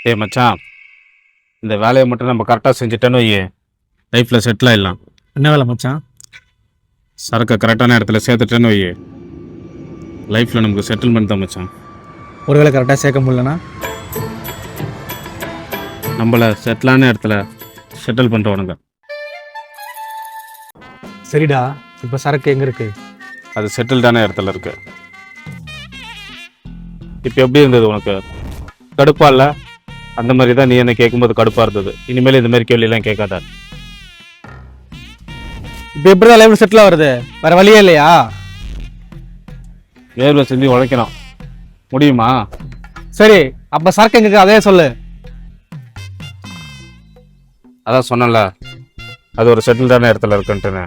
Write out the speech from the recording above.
ஏய் மச்சான், இந்த வேலையை மட்டும் நம்ம கரெக்டாக செஞ்சுட்டேன்னு வையே, லைஃப்பில் செட்டில் ஆயிடலாம். என்ன வேலை மச்சான்? சரக்கை கரெக்டான இடத்துல சேர்த்துட்டேன்னு வையே, லைஃப்பில் நமக்கு செட்டில்மெண்ட் தான் மச்சான். ஒரு வேலை கரெக்டாக சேர்க்க முடியலனா நம்மளை செட்டிலான இடத்துல செட்டில் பண்ணுறவனுங்க. சரிடா, இப்போ சரக்கு எங்கே இருக்கு? அது செட்டில்டான இடத்துல இருக்கு. இப்போ எப்படி இருந்தது உனக்கு? கடுப்பா இல்லை? அந்த மாதிரி தான் நீ என்ன கேட்கும்போது கடுப்பாக இருந்தது. இனிமேல் இந்த மாதிரி கேள்வியெல்லாம் கேட்காத. இப்போ எப்படி தான் லைஃப்ல செட்டில் ஆகுறது? வேற வழியே இல்லையா? வேர்வை செஞ்சு உழைக்கணும். முடியுமா? சரி, அப்போ சரக்கு எங்கே இருக்கு அதே சொல்லு. அதான் சொன்னல, அது ஒரு செட்டில்டான இடத்துல இருக்குன்ட்டுன்னு.